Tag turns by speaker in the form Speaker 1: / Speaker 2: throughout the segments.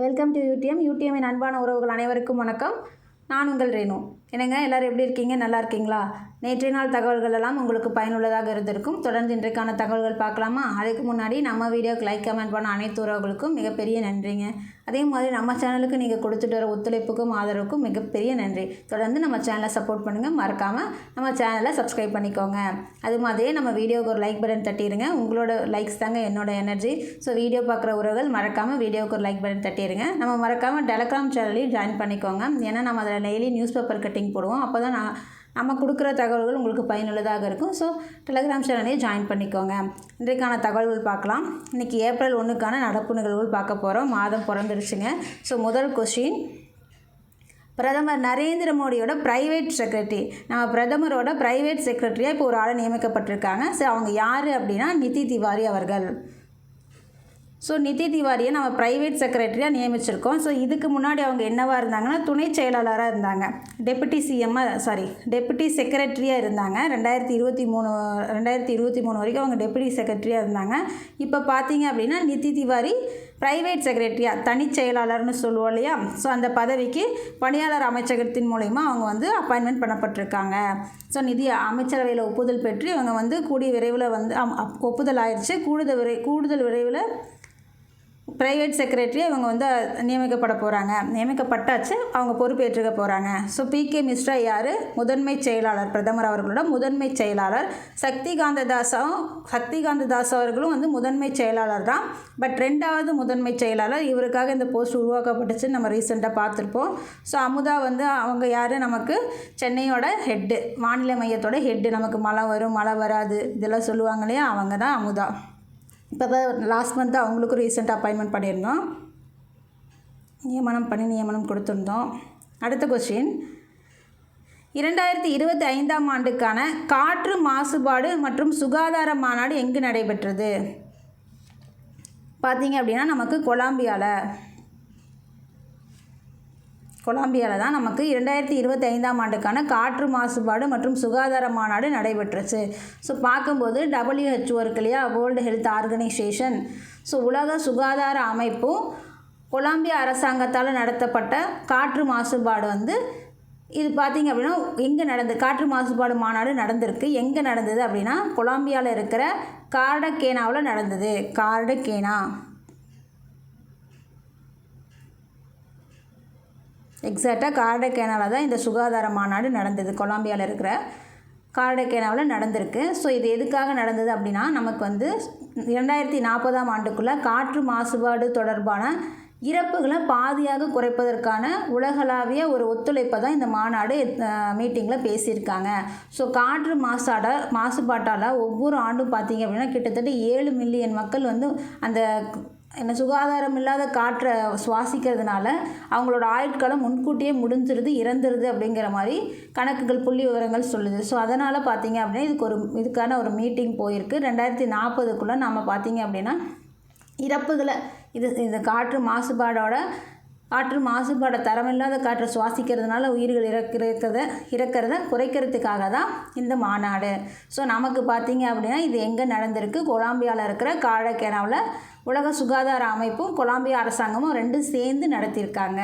Speaker 1: Welcome to யூடிஎம்மின் அன்பான உறவுகள் அனைவருக்கும் வணக்கம். நான் உங்கள் ரேணு. என்னங்க எல்லோரும் எப்படி இருக்கீங்க? நல்லா இருக்கீங்களா? நேற்றைய நாள் தகவல்கள் எல்லாம் உங்களுக்கு பயனுள்ளதாக இருந்திருக்கும். தொடர்ந்து இன்றைக்கான தகவல்கள் பார்க்கலாமா? அதுக்கு முன்னாடி நம்ம வீடியோக்கு லைக் கமெண்ட் பண்ண அனைத்து உறவுகளுக்கும் மிகப்பெரிய நன்றிங்க. அதே மாதிரி நம்ம சேனலுக்கு நீங்கள் கொடுத்துட்டு வர ஒத்துழைப்புக்கும் ஆதரவுக்கும் மிகப்பெரிய நன்றி. தொடர்ந்து நம்ம சேனலை சப்போர்ட் பண்ணுங்கள். மறக்காமல் நம்ம சேனலை சப்ஸ்கிரைப் பண்ணிக்கோங்க. அது மாதிரியே நம்ம வீடியோவுக்கு ஒரு லைக் பட்டன் தட்டிடுங்க. உங்களோட லைக்ஸ் தாங்க என்னோட எனர்ஜி. ஸோ வீடியோ பார்க்குற உறவுகள் மறக்காமல் வீடியோவுக்கு ஒரு லைக் பட்டன் தட்டிடுங்க. நம்ம மறக்காமல் டெலகிராம் சேனலையும் ஜாயின் பண்ணிக்கோங்க. ஏன்னா நம்ம அதில் டெய்லி நியூஸ் பேப்பர் கட்டிங் போடுவோம். அப்போ தான் நம்ம கொடுக்குற தகவல்கள் உங்களுக்கு பயனுள்ளதாக இருக்கும். ஸோ டெலகிராம் சேனலையே ஜாயின் பண்ணிக்கோங்க. இன்றைக்கான தகவல்கள் பார்க்கலாம். இன்றைக்கி ஏப்ரல் 1க்கான நடப்பு நிகழ்வுகள் பார்க்க போகிறோம். மாதம் பிறந்துருச்சுங்க. ஸோ முதல் கொஸ்டின், பிரதமர் நரேந்திர மோடியோட ப்ரைவேட் செக்ரட்டரி, நம்ம பிரதமரோட ப்ரைவேட் செக்ரட்டரியாக இப்போ ஒரு ஆளை நியமிக்கப்பட்டிருக்காங்க. ஸோ அவங்க யார் அப்படின்னா நிதி திவாரி அவர்கள். ஸோ நிதி திவாரியை நம்ம ப்ரைவேட் செக்ரட்டரியாக நியமிச்சிருக்கோம். ஸோ இதுக்கு முன்னாடி அவங்க என்னவாக இருந்தாங்கன்னா துணை செயலாளராக இருந்தாங்க. டெப்புட்டி செக்ரட்டரியாக இருந்தாங்க. 2023 வரைக்கும் அவங்க டெப்புட்டி செக்ரட்டரியாக இருந்தாங்க. இப்போ பார்த்தீங்க அப்படின்னா நிதி திவாரி ப்ரைவேட் செக்ரட்டரியாக தனி செயலாளர்னு சொல்லுவோம் இல்லையா? ஸோ அந்த பதவிக்கு பணியாளர் அமைச்சகத்தின் மூலயமா அவங்க அப்பாயின்மெண்ட் பண்ணப்பட்டிருக்காங்க. ஸோ நிதி அமைச்சரவையில் ஒப்புதல் பெற்று இவங்க கூடிய விரைவில் ஒப்புதல் ஆயிடுச்சு. கூடுதல் விரைவில் ப்ரைவேட் செக்ரட்டரியாக இவங்க நியமிக்கப்பட்டாச்சு. அவங்க பொறுப்பேற்றுக்க போகிறாங்க. ஸோ பிகே மிஸ்ரா யார்? முதன்மை செயலாளர், பிரதமர் அவர்களோட முதன்மை செயலாளர். சக்திகாந்த தாஸ் அவர்களும் முதன்மை செயலாளர் தான். பட் 2வது முதன்மை செயலாளர், இவருக்காக இந்த போஸ்ட் உருவாக்கப்பட்டுச்சுன்னு நம்ம ரீசெண்டாக பார்த்துருப்போம். ஸோ அமுதா அவங்க யார்? நமக்கு சென்னையோட ஹெட்டு, வானிலை மையத்தோட ஹெட்டு. நமக்கு மழை வரும் மழை வராது இதெல்லாம் சொல்லுவாங்க இல்லையா? அவங்க தான் அமுதா. இப்போ தான் லாஸ்ட் மந்த்து அவங்களுக்கும் ரீசெண்டாக அப்பாயின்மெண்ட் பண்ணியிருந்தோம். நியமனம் கொடுத்துருந்தோம். அடுத்த கொஸ்டின், 2025ஆம் ஆண்டுக்கான காற்று மாசுபாடு மற்றும் சுகாதார மாநாடு எங்கு நடைபெற்றது? பார்த்தீங்க அப்படின்னா நமக்கு கொலம்பியாவில் தான் நமக்கு 2025ஆம் ஆண்டுக்கான காற்று மாசுபாடு மற்றும் சுகாதார மாநாடு நடைபெற்றுச்சு. ஸோ பார்க்கும்போது WHO இருக்கு இல்லையா, வேர்ல்டு ஹெல்த் ஆர்கனைசேஷன். ஸோ உலக சுகாதார அமைப்பும் கொலம்பியா அரசாங்கத்தால் நடத்தப்பட்ட காற்று மாசுபாடு இது பார்த்திங்க அப்படின்னா காற்று மாசுபாடு மாநாடு நடந்திருக்கு. எங்கே நடந்தது அப்படின்னா கொலம்பியாவில் இருக்கிற கார்டகேனாவில் நடந்தது. எக்ஸாக்டாக கார்டகேனாவில் தான் இந்த சுகாதார மாநாடு நடந்தது. கொலம்பியாவில் இருக்கிற கார்டகேனாவில் நடந்திருக்கு. ஸோ இது எதுக்காக நடந்தது அப்படின்னா நமக்கு 2040ஆம் ஆண்டுக்குள்ளே காற்று மாசுபாடு தொடர்பான இறப்புகளை பாதியாக குறைப்பதற்கான உலகளாவிய ஒரு ஒத்துழைப்பை தான் இந்த மாநாடு மீட்டிங்கில் பேசியிருக்காங்க. ஸோ காற்று மாசுபாட்டால் ஒவ்வொரு ஆண்டும் பார்த்திங்க அப்படின்னா கிட்டத்தட்ட 7 மில்லியன் மக்கள் அந்த சுகாதாரம் இல்லாத காற்றை சுவாசிக்கிறதுனால அவங்களோட ஆயுட்காலம் முன்கூட்டியே முடிஞ்சிருது, இறந்துருது அப்படிங்கிற மாதிரி கணக்குகள் புள்ளி விவரங்கள் சொல்லுது. ஸோ அதனால் பார்த்திங்க அப்படின்னா இதுக்கான ஒரு மீட்டிங் போயிருக்கு. 2040க்குள்ளே நம்ம பார்த்திங்க அப்படின்னா இறப்புகளை இந்த காற்று மாசுபாடை தரமில்லாத காற்றை சுவாசிக்கிறதுனால உயிர்கள் இறக்கிறத குறைக்கிறதுக்காக தான் இந்த மாநாடு. ஸோ நமக்கு பார்த்திங்க அப்படின்னா இது எங்கே நடந்திருக்கு? கொலம்பியாவில் இருக்கிற கார்டகேனாவில் உலக சுகாதார அமைப்பும் கொலம்பியா அரசாங்கமும் 2 சேர்ந்து நடத்தியிருக்காங்க.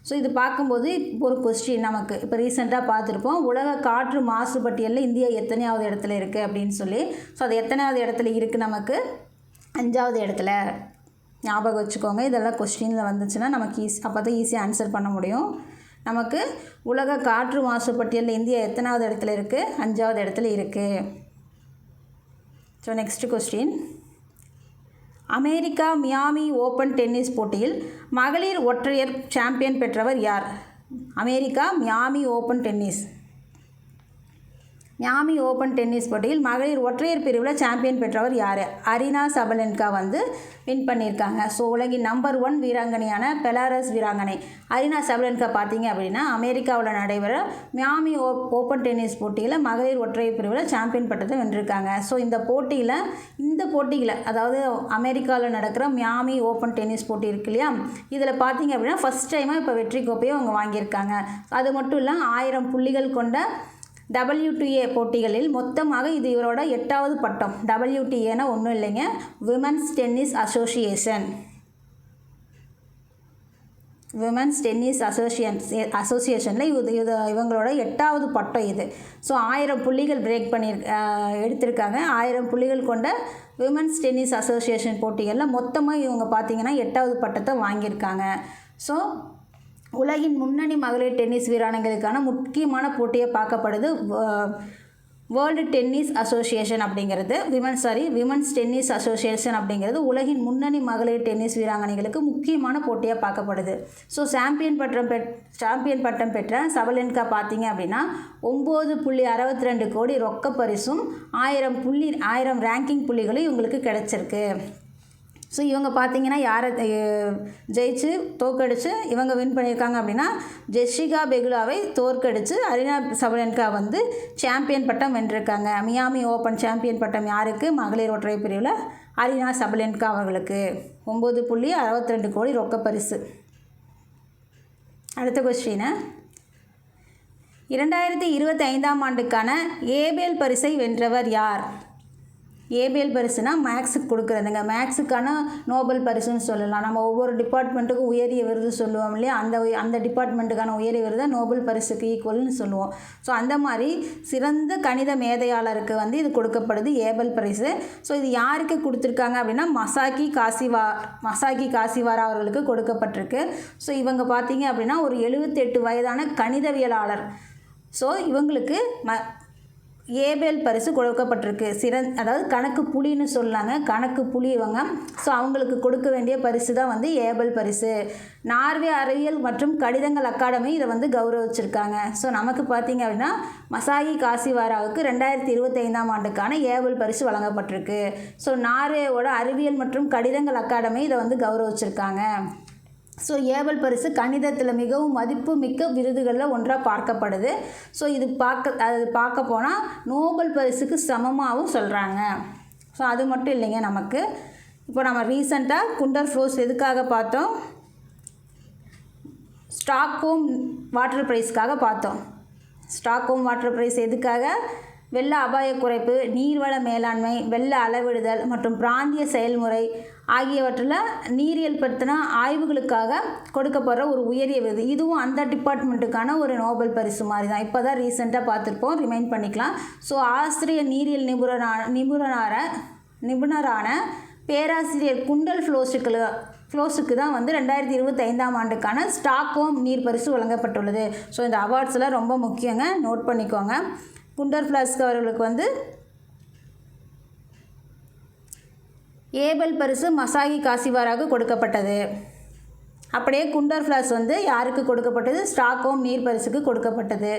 Speaker 1: ஸோ இது பார்க்கும்போது ஒரு கொஸ்டின் நமக்கு இப்போ ரீசெண்டாக பார்த்துருப்போம், உலக காற்று மாசு பட்டியலில் இந்தியா எத்தனையாவது இடத்துல இருக்குது அப்படின்னு சொல்லி. ஸோ அது எத்தனையாவது இடத்துல இருக்குது? நமக்கு 5வது இடத்துல. ஞாபகம் வச்சுக்கோங்க. இதெல்லாம் கொஸ்டினில் வந்துச்சுன்னா நமக்கு அப்போ தான் ஈஸியாக ஆன்சர் பண்ண முடியும். நமக்கு உலக காற்று மாசு பட்டியலில் இந்தியா எத்தனாவது இடத்துல இருக்குது? 5வது இடத்துல இருக்குது. So next question, America Miami open tennis போட்டியில் மகளிர் ஒற்றையர் சாம்பியன் பெற்றவர் யார்? அமெரிக்கா மியாமி ஓப்பன் டென்னிஸ் போட்டியில் மகளிர் ஒற்றையர் பிரிவில் சாம்பியன் பெற்றவர் யார்? அரினா சபலென்கா வின் பண்ணியிருக்காங்க. ஸோ உலகின் நம்பர் 1 வீராங்கனையான பெலாரஸ் வீராங்கனை அரினா சபலென்கா பார்த்தீங்க அப்படின்னா அமெரிக்காவில் நடைபெற மியாமி ஓப்பன் டென்னிஸ் போட்டியில் மகளிர் ஒற்றையர் பிரிவில் சாம்பியன் பட்டத்தை வென்றிருக்காங்க. ஸோ இந்த போட்டியில் அதாவது அமெரிக்காவில் நடக்கிற மியாமி ஓப்பன் டென்னிஸ் போட்டி இருக்கு இல்லையா, இதில் பார்த்தீங்க அப்படின்னா ஃபஸ்ட் டைமாக இப்போ வெற்றி கோப்பையை அவங்க வாங்கியிருக்காங்க. அது மட்டும் இல்லை 1000 புள்ளிகள் கொண்ட WTA போட்டிகளில் மொத்தமாக இது இவரோட 8வது பட்டம். WTAனா ஒன்றும் இல்லைங்க, women's tennis association. Women's tennis அசோசியேஷனில் இவங்களோட 8வது பட்டம் இது. ஸோ 1000 புள்ளிகள் எடுத்திருக்காங்க. 1000 புள்ளிகள் கொண்ட விமன்ஸ் டென்னிஸ் அசோசியேஷன் போட்டிகளில் மொத்தமாக இவங்க பார்த்திங்கன்னா 8வது பட்டத்தை வாங்கியிருக்காங்க. ஸோ உலகின் முன்னணி மகளிர் டென்னிஸ் வீராங்கனைகளுக்கான முக்கியமான போட்டியாக பார்க்கப்படுது வேர்ல்டு டென்னிஸ் அசோசியேஷன் அப்படிங்கிறது. விமன்ஸ் டென்னிஸ் அசோசியேஷன் அப்படிங்கிறது உலகின் முன்னணி மகளிர் டென்னிஸ் வீராங்கனைகளுக்கு முக்கியமான போட்டியாக பார்க்கப்படுது. ஸோ சாம்பியன் பட்டம் பெற்ற சபலென்கா பார்த்தீங்க அப்படின்னா 9.62 கோடி ரொக்க பரிசும் 1000 ரேங்கிங் புள்ளிகளும் இவங்களுக்கு கிடச்சிருக்கு. ஸோ இவங்க பார்த்தீங்கன்னா யாரை ஜெயிச்சு தோற்கடிச்சு இவங்க வின் பண்ணியிருக்காங்க அப்படின்னா ஜெஸ்ஸிகா பெகுலாவை தோற்கடிச்சு அரினா சபலென்கா வந்து சாம்பியன் பட்டம் வென்றிருக்காங்க. மியாமி ஓப்பன் சாம்பியன் பட்டம் யாருக்கு? மகளிர் ஒற்றையர் பிரிவில் அரினா சபலென்கா அவர்களுக்கு 9.62 கோடி ரொக்க பரிசு. அடுத்த கொஸ்டின், 2025ஆம் ஆண்டுக்கான ஏபெல் பரிசை வென்றவர் யார்? ஏபெல் பரிசுனா மேக்ஸுக்கு கொடுக்குறதுங்க. மேக்ஸுக்கான நோபல் பரிசுன்னு சொல்லலாம். நம்ம ஒவ்வொரு டிபார்ட்மெண்ட்டுக்கும் உயரிய விருது சொல்லுவோம் இல்லையா, அந்த டிபார்ட்மெண்ட்டுக்கான உயரிய விருதை நோபல் பரிசுக்கு ஈக்குவல்னு சொல்லுவோம். ஸோ அந்த மாதிரி சிறந்த கணித மேதையாளருக்கு வந்து இது கொடுக்கப்படுது ஏபெல் பரிசு. ஸோ இது யாருக்கு கொடுத்துருக்காங்க அப்படின்னா மசாகி காசிவாரா அவர்களுக்கு கொடுக்கப்பட்டிருக்கு. ஸோ இவங்க பார்த்தீங்க அப்படின்னா ஒரு 78 வயதான கணிதவியலாளர். ஸோ இவங்களுக்கு ஏபெல் பரிசு கொடுக்கப்பட்டிருக்கு. அதாவது கணக்கு புலின்னு சொல்லாங்க, கணக்கு புலி இவங்க. ஸோ அவங்களுக்கு கொடுக்க வேண்டிய பரிசு தான் வந்து ஏபெல் பரிசு. நார்வே அறிவியல் மற்றும் கடிதங்கள் அகாடமி இதை வந்து கௌரவிச்சிருக்காங்க. ஸோ நமக்கு பார்த்திங்க அப்படின்னா மசாகி காசிவாராவுக்கு 2025ஆம் ஆண்டுக்கான ஏபெல் பரிசு வழங்கப்பட்டிருக்கு. ஸோ நார்வேவோட அறிவியல் மற்றும் கடிதங்கள் அகாடமி இதை வந்து கௌரவிச்சிருக்காங்க. ஸோ ஏபெல் பரிசு கணிதத்தில் மிகவும் மதிப்பு மிக்க விருதுகளில் ஒன்றாக பார்க்கப்படுது. ஸோ இது பார்க்க போனால் நோபல் பரிசுக்கு சமமாகவும் சொல்கிறாங்க. ஸோ அது மட்டும் இல்லைங்க, நமக்கு இப்போ நம்ம ரீசெண்டாக குண்டர் ஃப்ளோஸ் எதுக்காக பார்த்தோம்? ஸ்டாக்ஹோம் வாட்டர் ப்ரைஸ்க்காக பார்த்தோம். ஸ்டாக்ஹோம் வாட்டர் ப்ரைஸ் எதுக்காக? வெள்ள அபாய குறைப்பு, நீர்வள மேலாண்மை, வெள்ள அளவிடுதல் மற்றும் பிராந்திய செயல்முறை ஆகியவற்றில் நீரியல் பற்றின ஆய்வுகளுக்காக கொடுக்கப்படுற ஒரு உயரிய விருது. இதுவும் அந்த டிபார்ட்மெண்ட்டுக்கான ஒரு நோபல் பரிசு மாதிரி தான். இப்போ தான் ரீசெண்டாக பார்த்துருப்போம், ரிமைண்ட் பண்ணிக்கலாம். ஸோ ஆஸ்திரிய நீரியல் நிபுணரான பேராசிரியர் குண்டல் ஃப்ளோஸுக்கு தான் வந்து 2025ஆம் ஆண்டுக்கான ஸ்டாக்ஹோம் நீர் பரிசு வழங்கப்பட்டுள்ளது. ஸோ இந்த அவார்ட்ஸ்லாம் ரொம்ப முக்கியங்க, நோட் பண்ணிக்கோங்க. குண்டர் ஃப்ளோஸ் அவர்களுக்கு வந்து ஏபெல் பரிசு மசாகி காசிவாராவுக்கு கொடுக்கப்பட்டது. அப்படியே குண்டர் ஃப்ளோஸ் வந்து யாருக்கு கொடுக்கப்பட்டது? ஸ்டாக்ஹோம் நீர் பரிசுக்கு கொடுக்கப்பட்டது.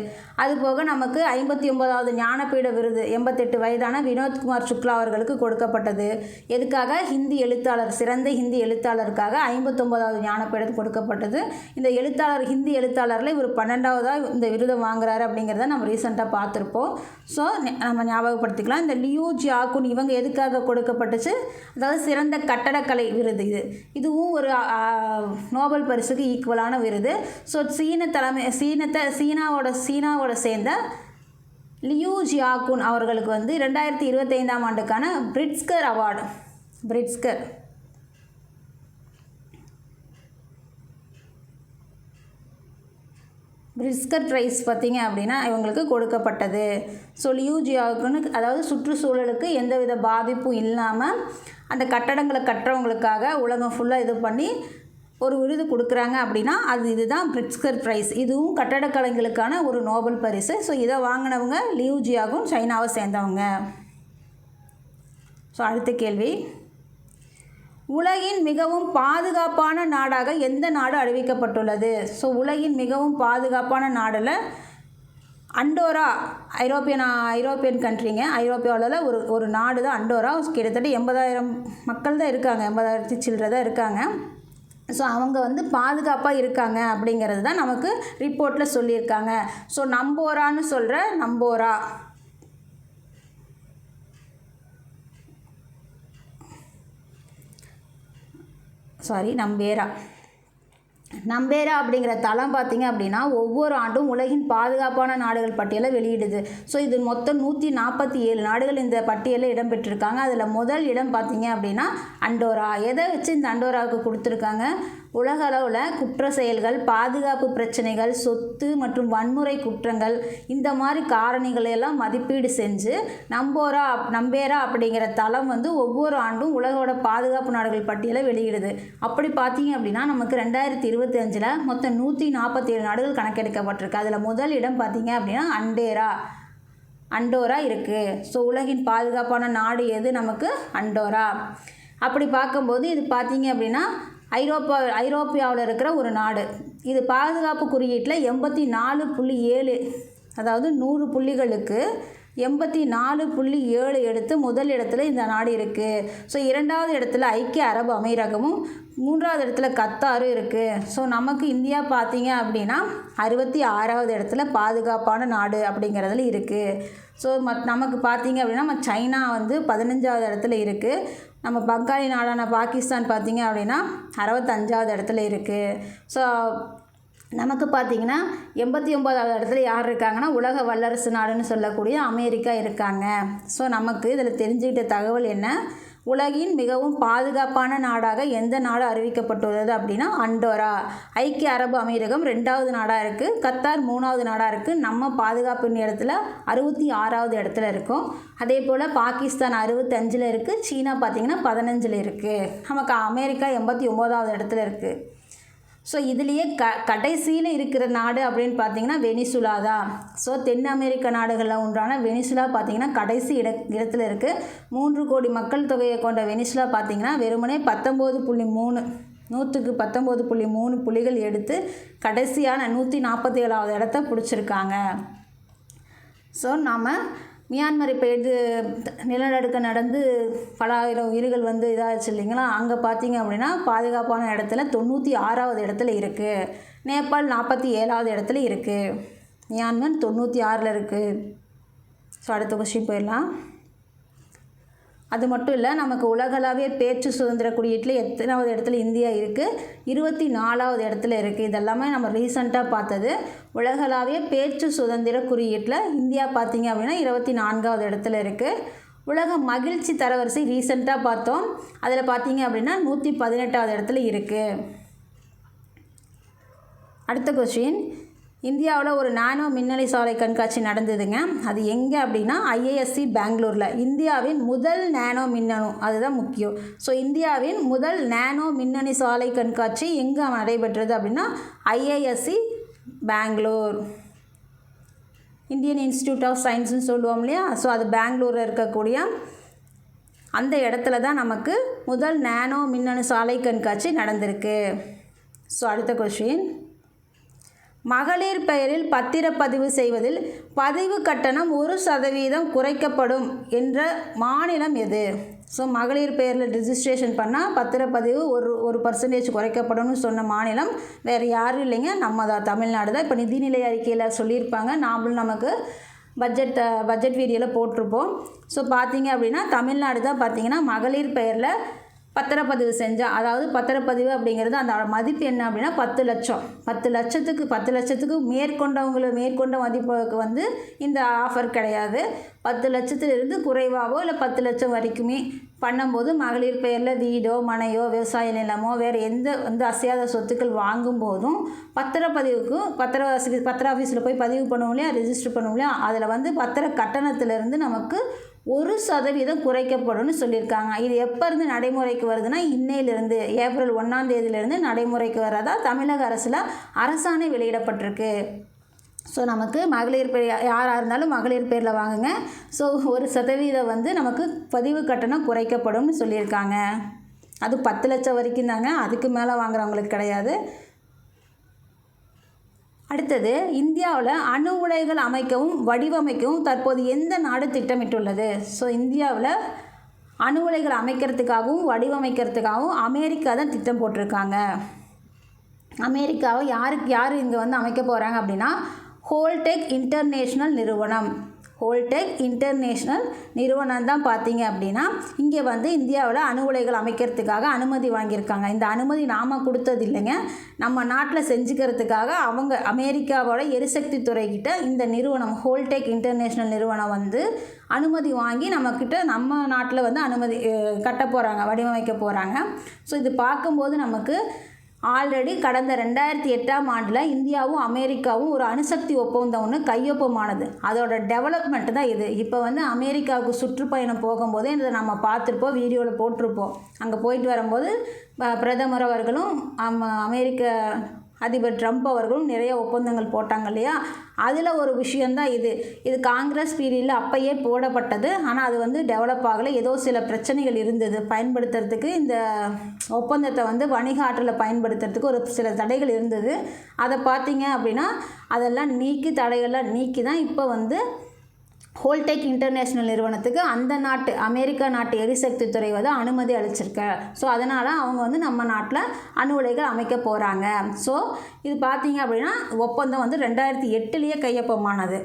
Speaker 1: அதுபோக நமக்கு 59வது ஞானபீட விருது 88 வயதான வினோத்குமார் சுக்லா அவர்களுக்கு கொடுக்கப்பட்டது. எதுக்காக? ஹிந்தி எழுத்தாளர், சிறந்த ஹிந்தி எழுத்தாளருக்காக 59வது ஞானபீடம் கொடுக்கப்பட்டது. இந்த ஹிந்தி எழுத்தாளரில் இவர் 12வதாக இந்த விருதை வாங்குறாரு அப்படிங்கிறத நம்ம ரீசெண்டாக பார்த்துருப்போம். ஸோ நம்ம ஞாபகப்படுத்திக்கலாம். இந்த லியூ ஜியாகுன் இவங்க எதுக்காக கொடுக்கப்பட்டுச்சு? அதாவது சிறந்த கட்டடக்கலை விருது. இதுவும் ஒரு நோபல் பரிசுக்கு ஈக்குவலான விருது. ஸோ சீனாவோட சேர்ந்த லியூ ஜியாகுன் அவர்களுக்கு வந்து 2025ஆம் ஆண்டுக்கான பிரிட்ஸ்கர் அவார்டு, பிரிட்ஸ்கர் ப்ரைஸ் பார்த்திங்க அப்படின்னா இவங்களுக்கு கொடுக்கப்பட்டது. ஸோ லியூ ஜியாகுனுக்கு அதாவது சுற்றுச்சூழலுக்கு எந்தவித பாதிப்பும் இல்லாமல் அந்த கட்டடங்களை கட்டுறவங்களுக்காக உலகம் ஃபுல்லாக இது பண்ணி ஒரு விருது கொடுக்குறாங்க அப்படின்னா இதுதான் பிரிட்ஸ்கர் ப்ரைஸ். இதுவும் கட்டடக்கலைஞர்களுக்கான ஒரு நோபல் பரிசு. ஸோ இதை வாங்கினவங்க லியூ ஜியாகுன், சைனாவை சேர்ந்தவங்க. ஸோ அடுத்த கேள்வி, உலகின் மிகவும் பாதுகாப்பான நாடாக எந்த நாடு அறிவிக்கப்பட்டுள்ளது? ஸோ உலகின் மிகவும் பாதுகாப்பான நாடில் அண்டோரா, ஐரோப்பியன் கண்ட்ரிங்க. ஐரோப்பியாவில் ஒரு நாடு தான் அண்டோரா. கிட்டத்தட்ட 80,000 மக்கள் தான் இருக்காங்க, 80,000 சில்லறை தான் இருக்காங்க. ஸோ அவங்க வந்து பாதுகாப்பாக இருக்காங்க அப்படிங்கிறது தான் நமக்கு ரிப்போர்ட்டில் சொல்லியிருக்காங்க. ஸோ நம்போரான்னு சொல்கிற நம்போரா நம்பேரா நம்பேரா அப்படிங்கிற தளம் பார்த்திங்க அப்படின்னா ஒவ்வொரு ஆண்டும் உலகின் பாதுகாப்பான நாடுகள் பட்டியலை வெளியிடுது. ஸோ இது மொத்தம் 147 நாடுகள் இந்த பட்டியலில் இடம்பெற்றிருக்காங்க. அதில் முதல் இடம் பார்த்திங்க அப்படின்னா அண்டோரா. எதை வச்சு இந்த அண்டோராவுக்கு கொடுத்துருக்காங்க? உலக அளவில் குற்ற செயல்கள், பாதுகாப்பு பிரச்சனைகள், சொத்து மற்றும் வன்முறை குற்றங்கள் இந்த மாதிரி காரணிகளையெல்லாம் மதிப்பீடு செஞ்சு நம்பேரா அப்படிங்கிற தளம் வந்து ஒவ்வொரு ஆண்டும் உலகோட பாதுகாப்பு நாடுகள் பட்டியலை வெளியிடுது. அப்படி பார்த்தீங்க அப்படின்னா நமக்கு 2025 மொத்தம் 147 நாடுகள் கணக்கெடுக்கப்பட்டிருக்கு. அதில் முதல் இடம் பார்த்தீங்க அப்படின்னா அண்டோரா இருக்குது. ஸோ உலகின் பாதுகாப்பான நாடு எது? நமக்கு அண்டோரா. அப்படி பார்க்கும்போது இது பார்த்தீங்க அப்படின்னா ஐரோப்பியாவில் இருக்கிற ஒரு நாடு. இது பாதுகாப்பு குறியீட்டில் 84.7, அதாவது 100 புள்ளிகளுக்கு 84.7 எடுத்து முதல் இடத்துல இந்த நாடு இருக்குது. ஸோ இரண்டாவது இடத்துல ஐக்கிய அரபு அமீரகமும், மூன்றாவது இடத்துல கத்தாரும் இருக்குது. ஸோ நமக்கு இந்தியா பார்த்தீங்க அப்படின்னா 66வது இடத்துல பாதுகாப்பான நாடு அப்படிங்கிறதுல இருக்குது. ஸோ நமக்கு பார்த்தீங்க அப்படின்னா நம்ம சைனா வந்து 15வது இடத்துல இருக்குது. நம்ம பங்காளி நாடான பாகிஸ்தான் பார்த்தீங்க அப்படின்னா 65வது இடத்துல இருக்குது. ஸோ நமக்கு பார்த்திங்கன்னா 89வது இடத்துல யார் இருக்காங்கன்னா உலக வல்லரசு நாடுன்னு சொல்லக்கூடிய அமெரிக்கா இருக்காங்க. ஸோ நமக்கு இதில் தெரிஞ்சுக்கிட்ட தகவல் என்ன? உலகின் மிகவும் பாதுகாப்பான நாடாக எந்த நாடு அறிவிக்கப்பட்டுள்ளது அப்படின்னா அண்டோரா. ஐக்கிய அரபு அமீரகம் 2வது நாடாக இருக்குது. கத்தார் 3வது நாடாக இருக்குது. நம்ம பாதுகாப்பு இடத்துல 66வது இடத்துல இருக்கோம். அதே போல் பாகிஸ்தான் 65ல் இருக்குது. சீனா பார்த்திங்கன்னா 15ல் இருக்குது. நமக்கு அமெரிக்கா 89வது இடத்துல இருக்குது. ஸோ இதுலேயே கடைசியில் இருக்கிற நாடு அப்படின்னு பார்த்தீங்கன்னா வெனிசுலா தான். ஸோ தென் அமெரிக்க நாடுகளில் ஒன்றான வெனிசுலா பார்த்திங்கன்னா கடைசி இடத்துல இருக்குது. 3 கோடி மக்கள் தொகையை கொண்ட வெனிசுலா பார்த்திங்கன்னா வெறுமனே 19.3 100க்கு 19.3 புள்ளிகள் எடுத்து கடைசியான 147வது இடத்த பிடிச்சிருக்காங்க. ஸோ நாம் மியான்மர் இப்போ நிலநடுக்கம் நடந்து பல ஆயிரம் உயிர்கள் வந்து இதாகிடுச்சு இல்லைங்களா? அங்கே பார்த்தீங்க அப்படின்னா பாதுகாப்பான இடத்துல 96வது இடத்துல இருக்குது. நேபாள் 47வது இடத்துல இருக்குது. மியான்மர் 96ல் இருக்குது. ஸோ அடுத்த கொஸ்டின் போயிடலாம். அது மட்டும் இல்லை, நமக்கு உலகளாவிய பேச்சு சுதந்திர குறியீட்டில் எத்தனாவது இடத்துல இந்தியா இருக்குது? 24வது இடத்துல இருக்குது. இதெல்லாமே நம்ம ரீசெண்டாக பார்த்தது. உலகளாவிய பேச்சு சுதந்திர குறியீட்டில் இந்தியா பார்த்திங்க அப்படின்னா 24வது இடத்துல இருக்குது. உலக மகிழ்ச்சி தரவரிசை ரீசெண்டாக பார்த்தோம். அதில் பார்த்திங்க அப்படின்னா 118வது இடத்துல இருக்குது. அடுத்த கொஸ்டின், இந்தியாவில் ஒரு நானோ மின்னணு சாலை கண்காட்சி நடந்ததுங்க. அது எங்கே அப்படின்னா IISc பெங்களூரில். இந்தியாவின் முதல் நானோ மின்னணு, அதுதான் முக்கியம். ஸோ இந்தியாவின் முதல் நானோ மின்னணு சாலை கண்காட்சி எங்கே நடைபெற்றது அப்படின்னா IISc Bangalore. Indian institute of சயின்ஸ்னு சொல்லுவோம் இல்லையா? ஸோ அது பெங்களூரில் இருக்கக்கூடிய அந்த இடத்துல தான் நமக்கு முதல் நானோ மின்னணு சாலை கண்காட்சி நடந்திருக்கு. ஸோ அடுத்த கொஸ்டின், மகளிர் பெயரில் பத்திரப்பதிவு செய்வதில் பதிவு கட்டணம் 1% குறைக்கப்படும் என்ற மாநிலம் எது? ஸோ மகளிர் பெயரில் ரிஜிஸ்ட்ரேஷன் பண்ணால் பத்திரப்பதிவு 1% குறைக்கப்படும்னு சொன்ன மாநிலம் வேறு யாரும் இல்லைங்க, நம்ம தான், தமிழ்நாடு தான். இப்போ நிதிநிலை அறிக்கையில் சொல்லியிருப்பாங்க. நமக்கு பட்ஜெட் வீடியோவில் போட்டிருப்போம். ஸோ பார்த்தீங்க அப்படின்னா தமிழ்நாடு தான் பார்த்திங்கன்னா மகளிர் பெயரில் பத்திரப்பதிவு செஞ்சால், அதாவது பத்திரப்பதிவு அப்படிங்கிறது அந்த மதிப்பு என்ன அப்படின்னா 10 லட்சம். 10 லட்சத்துக்கு மேற்கொண்ட மதிப்புக்கு வந்து இந்த ஆஃபர் கிடையாது. 10 லட்சத்திலிருந்து குறைவாகவோ இல்லை 10 லட்சம் வரைக்குமே பண்ணும்போது மகளிர் பெயரில் வீடோ மனையோ விவசாய நிலமோ வேறு எந்த அசையாத சொத்துக்கள் வாங்கும் போதும் பத்திரப்பதிவுக்கு பத்திர ஆஃபீஸில் போய் பதிவு பண்ணுவோம் இல்லையா, ரெஜிஸ்டர் பண்ணுவோம் இல்லையா, அதில் வந்து பத்திர கட்டணத்திலிருந்து நமக்கு 1% குறைக்கப்படும்னு சொல்லியிருக்காங்க. இது எப்போ இருந்து நடைமுறைக்கு வருதுன்னா இன்னையிலிருந்து ஏப்ரல் 1ஆம் தேதியிலிருந்து நடைமுறைக்கு வரதா தமிழக அரசாணை வெளியிடப்பட்டிருக்கு. ஸோ நமக்கு மகளிர் பேர் யாராக இருந்தாலும் மகளிர் பேரில் வாங்குங்க. ஸோ 1% வந்து நமக்கு பதிவு கட்டணம் குறைக்கப்படும்னு சொல்லியிருக்காங்க. அது 10 லட்சம் வரைக்கும் தாங்க, அதுக்கு மேலே வாங்குறவங்களுக்கு கிடையாது. அடுத்தது, இந்தியாவில் அணு உலைகள் அமைக்கவும் வடிவமைக்கவும் தற்போது எந்த நாடு திட்டமிட்டுள்ளது? ஸோ இந்தியாவில் அணு உலைகள் அமைக்கிறதுக்காகவும் வடிவமைக்கிறதுக்காகவும் அமெரிக்கா தான் திட்டம் போட்டிருக்காங்க. அமெரிக்காவை யார் இங்கே வந்து அமைக்க போகிறாங்க அப்படின்னா ஹோல்டெக் இன்டர்நேஷ்னல் நிறுவனம். ஹோல்டெக் இன்டர்நேஷ்னல் நிறுவனம் தான் பார்த்தீங்க அப்படின்னா இங்கே வந்து இந்தியாவில் அணு உலைகள் அமைக்கிறதுக்காக அனுமதி வாங்கியிருக்காங்க. இந்த அனுமதி நாம் கொடுத்தது இல்லைங்க, நம்ம நாட்டில் செஞ்சுக்கிறதுக்காக அவங்க அமெரிக்காவோட எரிசக்தி துறைக்கிட்ட இந்த நிறுவனம் ஹோல்டெக் இன்டர்நேஷ்னல் நிறுவனம் வந்து அனுமதி வாங்கி நம்மக்கிட்ட நம்ம நாட்டில் வந்து அனுமதி கட்ட போகிறாங்க, வடிவமைக்க போகிறாங்க. ஸோ இது பார்க்கும்போது நமக்கு ஆல்ரெடி கடந்த 2008ஆம் ஆண்டில் இந்தியாவும் அமெரிக்காவும் ஒரு அணுசக்தி ஒப்பந்தம் ஒன்று கையொப்பமானது. அதோட டெவலப்மெண்ட் தான் இது. இப்போ வந்து அமெரிக்காவுக்கு சுற்றுப்பயணம் போகும்போதே இதை நம்ம பார்த்துருப்போம், வீடியோவில் போட்டிருப்போம். அங்கே போயிட்டு வரும்போது பிரதமர் அவர்களும் அமெரிக்க அதிபர் ட்ரம்ப் அவர்களும் நிறைய ஒப்பந்தங்கள் போட்டாங்க இல்லையா, அதில் ஒரு விஷயந்தான் இது காங்கிரஸ் பீரியடில் அப்பயே போடப்பட்டது. ஆனால் அது வந்து டெவலப் ஆகலை, ஏதோ சில பிரச்சனைகள் இருந்தது. பயன்படுத்துறதுக்கு இந்த ஒப்பந்தத்தை வந்து வணிக ஆற்றலை பயன்படுத்துறதுக்கு ஒரு சில தடைகள் இருந்தது. அதை பார்த்தீங்க அப்படின்னா அதெல்லாம் தடைகள்லாம் நீக்கி தான் இப்போ வந்து ஹோல்டெக் இன்டர்நேஷ்னல் நிறுவனத்துக்கு அந்த நாட்டு அமெரிக்கா நாட்டு எரிசக்தி துறை வந்து அனுமதி அளிச்சிருக்க. ஸோ அதனால் அவங்க வந்து நம்ம நாட்டில் அணு உலைகள் அமைக்க போகிறாங்க. ஸோ இது பார்த்தீங்க அப்படின்னா ஒப்பந்தம் வந்து 2008லேயே கையொப்பமானது.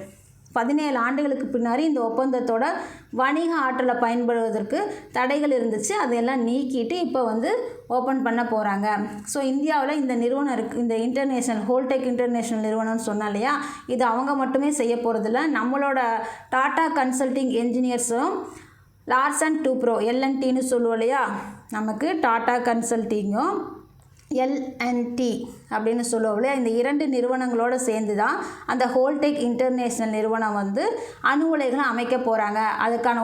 Speaker 1: 17 ஆண்டுகளுக்கு பின்னாடி இந்த ஒப்பந்தத்தோட வணிக ஆற்றலை பயன்படுவதற்கு தடைகள் இருந்துச்சு, அதையெல்லாம் நீக்கிட்டு இப்போ வந்து ஓப்பன் பண்ண போகிறாங்க. ஸோ இந்தியாவில் இந்த நிறுவனம் இருக்குது, இந்த ஹோல்டெக் இன்டர்நேஷ்னல் நிறுவனம்னு சொன்னா இல்லையா, இது அவங்க மட்டுமே செய்ய போகிறதில்ல. நம்மளோட டாடா கன்சல்டிங் என்ஜினியர்ஸும் லார்சன் டூப்ரோ LNTன்னு சொல்லுவோம் இல்லையா, நமக்கு டாடா கன்சல்டிங்கும் LNT அப்படின்னு சொல்லுவோம் இல்லையா, இந்த 2 நிறுவனங்களோடு சேர்ந்து தான் அந்த ஹோல்டெக் இன்டர்நேஷ்னல் நிறுவனம் வந்து அணு உலைகளை அமைக்க போகிறாங்க. அதுக்கான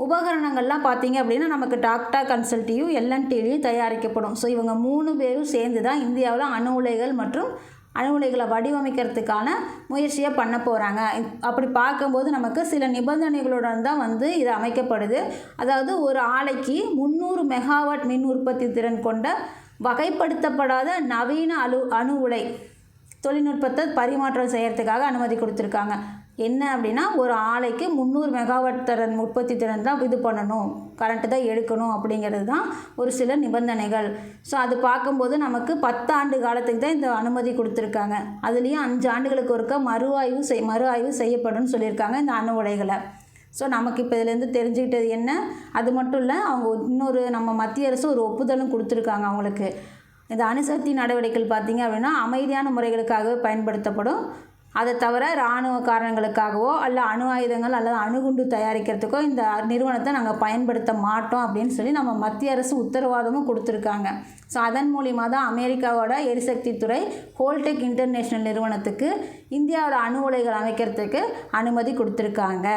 Speaker 1: உபகரணங்கள்லாம் பார்த்தீங்க அப்படின்னா நமக்கு டாடா கன்சல்டியும் LNTலையும் தயாரிக்கப்படும். ஸோ இவங்க 3 பேரும் சேர்ந்து தான் இந்தியாவில் அணு உலைகள் மற்றும் அணு உலைகளை வடிவமைக்கிறதுக்கான முயற்சியை பண்ண போகிறாங்க. அப்படி பார்க்கும்போது நமக்கு சில நிபந்தனைகளுடன் தான் வந்து இது அமைக்கப்படுது. அதாவது ஒரு ஆலைக்கு 300 மெகாவாட் மின் உற்பத்தி திறன் கொண்ட வகைப்படுத்தப்படாத நவீன அணு உலை தொழில்நுட்பத்தை பரிமாற்றம் செய்கிறதுக்காக அனுமதி கொடுத்துருக்காங்க. என்ன அப்படின்னா ஒரு ஆலைக்கு 300 மெகாவாட் உற்பத்தி திறன் தான் இது பண்ணணும், கரண்ட்டு தான் எடுக்கணும் அப்படிங்கிறது தான் ஒரு சில நிபந்தனைகள். ஸோ அது பார்க்கும்போது நமக்கு 10 ஆண்டு காலத்துக்கு தான் இந்த அனுமதி கொடுத்துருக்காங்க. அதுலேயும் 5 ஆண்டுகளுக்கு ஒருக்கா மறு ஆய்வு செய்யப்படும்னு சொல்லியிருக்காங்க இந்த அணு உலைகளை. ஸோ நமக்கு இப்போ இதிலேருந்து தெரிஞ்சுக்கிட்டது என்ன, அது மட்டும் இல்லை அவங்க நம்ம மத்திய அரசு ஒரு ஒப்புதலும் கொடுத்துருக்காங்க அவங்களுக்கு. இந்த அணுசக்தி நடவடிக்கைகள் பார்த்திங்க அப்படின்னா அமைதியான முறைகளுக்காகவே பயன்படுத்தப்படும். அதை தவிர இராணுவ காரணங்களுக்காகவோ அல்ல அணு ஆயுதங்கள் அல்லது அணுகுண்டு தயாரிக்கிறதுக்கோ இந்த நிறுவனத்தை நாங்கள் பயன்படுத்த மாட்டோம் அப்படின்னு சொல்லி நம்ம மத்திய அரசு உத்தரவாதமும் கொடுத்துருக்காங்க. ஸோ அதன் மூலிமா தான் அமெரிக்காவோட எரிசக்தி துறை ஹோல்டெக் இன்டர்நேஷ்னல் நிறுவனத்துக்கு இந்தியாவில் அணு உலைகள் அமைக்கிறதுக்கு அனுமதி கொடுத்துருக்காங்க.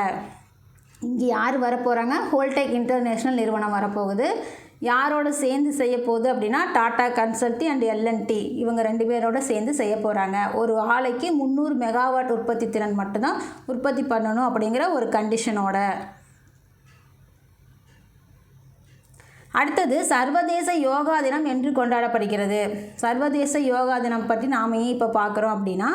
Speaker 1: இங்கே யார் வரப்போகிறாங்க, ஹோல்டெக் இன்டர்நேஷ்னல் நிறுவனம் வரப்போகுது. யாரோட சேர்ந்து செய்ய போகுது அப்படின்னா டாடா கன்சல்டி அண்ட் LNT இவங்க 2 பேரோட சேர்ந்து செய்ய போகிறாங்க. ஒரு ஆலைக்கு 300 மெகாவாட் உற்பத்தி திறன் மட்டும்தான் உற்பத்தி பண்ணணும் அப்படிங்கிற ஒரு கண்டிஷனோட. அடுத்தது சர்வதேச யோகா தினம் என்று கொண்டாடப்படுகிறது. சர்வதேச யோகா தினம் பற்றி நாம் ஏன் இப்போ பார்க்குறோம் அப்படின்னா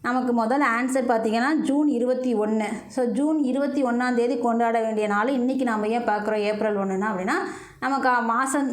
Speaker 1: நமக்கு முதல் ஆன்சர் பார்த்திங்கன்னா ஜூன் 21. ஸோ ஜூன் 21 கொண்டாட வேண்டிய நாள் இன்றைக்கி நம்ம ஏன் பார்க்குறோம் ஏப்ரல் 1 அப்படின்னா நமக்கு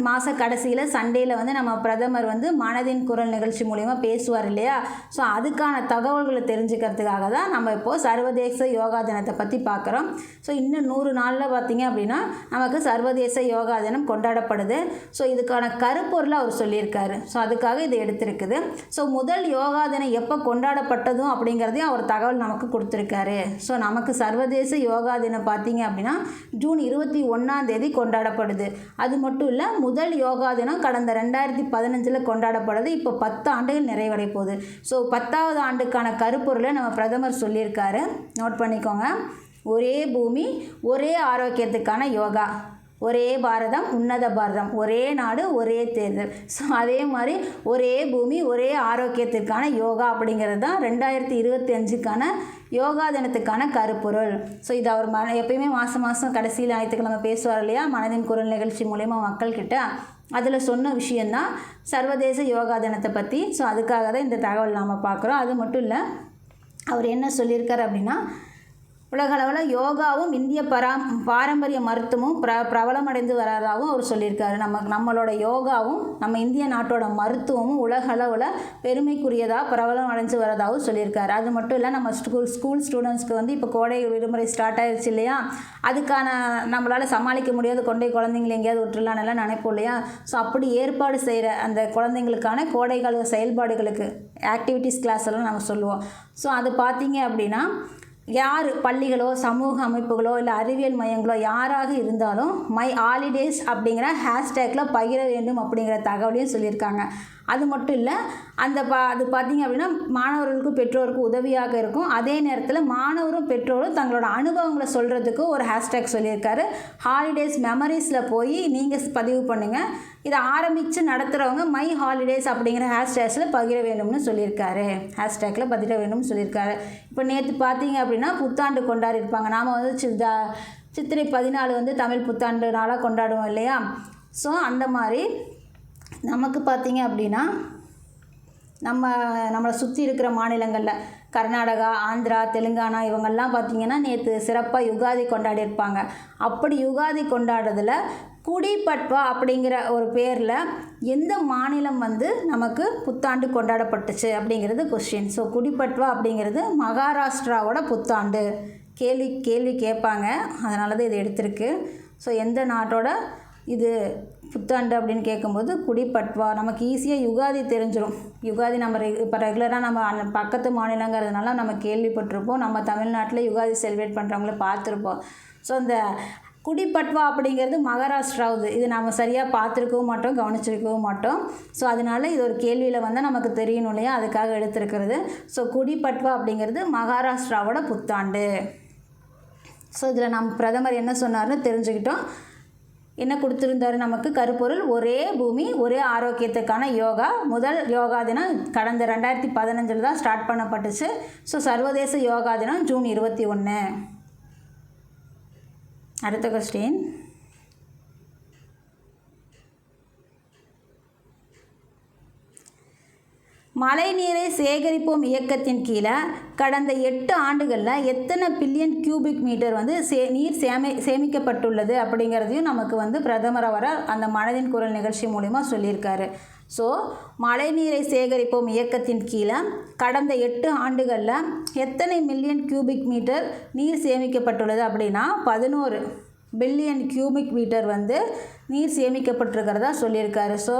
Speaker 1: மாத கடைசியில் சண்டேயில் வந்து நம்ம பிரதமர் வந்து மனதின் குரல் நிகழ்ச்சி மூலிமா பேசுவார் இல்லையா. ஸோ அதுக்கான தகவல்களை தெரிஞ்சுக்கிறதுக்காக தான் நம்ம இப்போது சர்வதேச யோகா தினத்தை பற்றி பார்க்குறோம். ஸோ இன்னும் 100 நாளில் பார்த்திங்க அப்படின்னா நமக்கு சர்வதேச யோகா தினம் கொண்டாடப்படுது. ஸோ இதுக்கான கருப்பொருளை அவர் சொல்லியிருக்காரு. ஸோ அதுக்காக இது எடுத்திருக்குது. ஸோ முதல் யோகா தினம் எப்போ கொண்டாடப்பட்டதும் அப்படிங்கிறதையும் அவர் தகவல் நமக்கு கொடுத்துருக்காரு. ஸோ நமக்கு சர்வதேச யோகா தினம் பார்த்திங்க அப்படின்னா ஜூன் 21 கொண்டாடப்படுது. அது மட்டும் இல்லை, முதல் யோகா தினம் கடந்த 2015 கொண்டாடப்படுது. இப்போ 10 ஆண்டுகள் நிறைவடை போகுது. ஸோ 10வது ஆண்டுக்கான கருப்பொருளை நம்ம பிரதமர் சொல்லியிருக்காரு, நோட் பண்ணிக்கோங்க. ஒரே பூமி ஒரே ஆரோக்கியத்துக்கான யோகா, ஒரே பாரதம் உன்னத பாரதம், ஒரே நாடு ஒரே தேர்தல். ஸோ அதே மாதிரி ஒரே பூமி ஒரே ஆரோக்கியத்திற்கான யோகா அப்படிங்கிறது தான் 2025க்கான யோகா தினத்துக்கான கருப்பொருள். ஸோ இது அவர் எப்பயுமே மாதம் கடைசியில் ஞாயிற்றுக்கிழமை பேசுவார் இல்லையா மனதின் குரல் நிகழ்ச்சி மூலயமா மக்கள்கிட்ட, அதில் சொன்ன விஷயந்தான் சர்வதேச யோகா தினத்தை பற்றி. ஸோ அதுக்காக தான் இந்த தகவல் நாம் பார்க்குறோம். அது மட்டும் இல்லை, அவர் என்ன சொல்லியிருக்கார் அப்படின்னா உலகளவில் யோகாவும் இந்திய பாரம்பரிய மருத்துவமும் பிரபலமடைந்து வரதாகவும் அவர் சொல்லியிருக்காரு. நம்மளோட யோகாவும் நம்ம இந்திய நாட்டோட மருத்துவமும் உலகளவில் பெருமைக்குரியதாக பிரபலம் அடைஞ்சு வரதாகவும் சொல்லியிருக்காரு. அது மட்டும் இல்லை, நம்ம ஸ்கூல் ஸ்டூடெண்ட்ஸ்க்கு வந்து இப்போ கோடை விடுமுறை ஸ்டார்ட் ஆகிடுச்சு இல்லையா, அதுக்கான நம்மளால் சமாளிக்க முடியாது, குழந்தைங்களை எங்கேயாவது விட்டுலான்னு எல்லாம் நினைப்போம் இல்லையா. ஸோ அப்படி ஏற்பாடு செய்கிற அந்த குழந்தைங்களுக்கான கோடைக்கால செயல்பாடுகளுக்கு ஆக்டிவிட்டீஸ் கிளாஸ் எல்லாம் நம்ம சொல்லுவோம். ஸோ அது பார்த்தீங்க அப்படின்னா யார் பள்ளிகளோ சமூக அமைப்புகளோ இல்லை அறிவியல் மையங்களோ யாராக இருந்தாலும் மை ஹாலிடேஸ் அப்படிங்கிற ஹேஷ்டேக்கில் பகிர வேண்டும் அப்படிங்கிற தகவலையும் சொல்லியிருக்காங்க. அது மட்டும் இல்லை, அது பார்த்திங்க அப்படின்னா மாணவர்களுக்கும் பெற்றோருக்கும் உதவியாக இருக்கும். அதே நேரத்தில் மாணவரும் பெற்றோரும் தங்களோட அனுபவங்களை சொல்கிறதுக்கு ஒரு ஹேஷ்டேக் சொல்லியிருக்காரு. ஹாலிடேஸ் மெமரிஸில் போய் நீங்கள் பதிவு பண்ணுங்கள். இதை ஆரம்பித்து நடத்துகிறவங்க மை ஹாலிடேஸ் அப்படிங்கிற ஹேஷ்டேக்ஸில் பகிர வேண்டும்னு சொல்லியிருக்காரு. ஹேஷ்டேக்கில் பகிர வேண்டும்னு சொல்லியிருக்காரு. இப்போ நேற்று பார்த்தீங்க அப்படின்னா புத்தாண்டு கொண்டாடிருப்பாங்க. நாம் வந்து சித்திரை 14 வந்து தமிழ் புத்தாண்டு நாளாக கொண்டாடுவோம் இல்லையா. ஸோ அந்த மாதிரி நமக்கு பார்த்திங்க அப்படின்னா நம்மளை சுற்றி இருக்கிற மாநிலங்களில் கர்நாடகா, ஆந்திரா, தெலுங்கானா இவங்கெல்லாம் பார்த்திங்கன்னா நேற்று சிறப்பாக யுகாதி கொண்டாடியிருப்பாங்க. அப்படி யுகாதி கொண்டாடுறதுல குடிபட்வா அப்படிங்கிற ஒரு பேரில் எந்த மாநிலம் வந்து நமக்கு புத்தாண்டு கொண்டாடப்பட்டுச்சு அப்படிங்கிறது கொஸ்டின். ஸோ குடிபட்வா அப்படிங்கிறது மகாராஷ்டிராவோட புத்தாண்டு. கேள்வி கேட்பாங்க, அதனால தான் இது எடுத்திருக்கு. ஸோ எந்த நாட்டோட இது புத்தாண்டு அப்படின்னு கேட்கும்போது குடிபட்வா. நமக்கு ஈஸியாக யுகாதி தெரிஞ்சிடும். யுகாதி நம்ம இப்போ ரெகுலராக நம்ம பக்கத்து மாநிலங்கிறதுனால நம்ம கேள்விப்பட்டிருப்போம். நம்ம தமிழ்நாட்டில் யுகாதி செலிப்ரேட் பண்ணுறவங்கள பார்த்துருப்போம். ஸோ இந்த குடிபட்வா அப்படிங்கிறது மகாராஷ்டிராவுது. இது நம்ம சரியாக பார்த்துருக்கவும் மாட்டோம், கவனிச்சிருக்கவும் மாட்டோம். ஸோ அதனால் இது ஒரு கேள்வியில் வந்து நமக்கு தெரியணும் இல்லையா, அதுக்காக எடுத்துருக்கிறது. ஸோ குடிபட்வா அப்படிங்கிறது மகாராஷ்டிராவோட புத்தாண்டு. ஸோ இதில் நம்ம பிரதமர் என்ன சொன்னார்னு தெரிஞ்சுக்கிட்டோம். என்ன கொடுத்துருந்தாரு நமக்கு கருப்பொருள், ஒரே பூமி ஒரே ஆரோக்கியத்துக்கான யோகா. முதல் யோகா தினம் கடந்த 2015 தான் ஸ்டார்ட் பண்ணப்பட்டுச்சு. ஸோ சர்வதேச யோகா தினம் ஜூன் 21. அடுத்த கொஸ்டின், மழைநீரை சேகரிப்போம் இயக்கத்தின் கீழே கடந்த 8 ஆண்டுகளில் எத்தனை பில்லியன் கியூபிக் மீட்டர் வந்து நீர் சேமிக்கப்பட்டுள்ளது அப்படிங்கிறதையும் நமக்கு வந்து பிரதமர் அவர் அந்த மனதின் குரல் நிகழ்ச்சி மூலிமா சொல்லியிருக்காரு. ஸோ மழைநீரை சேகரிப்போம் இயக்கத்தின் கீழே கடந்த 8 ஆண்டுகளில் எத்தனை மில்லியன் கியூபிக் மீட்டர் நீர் சேமிக்கப்பட்டுள்ளது அப்படின்னா 11 பில்லியன் கியூபிக் மீட்டர் வந்து நீர் சேமிக்கப்பட்டிருக்கிறதா சொல்லியிருக்காரு. ஸோ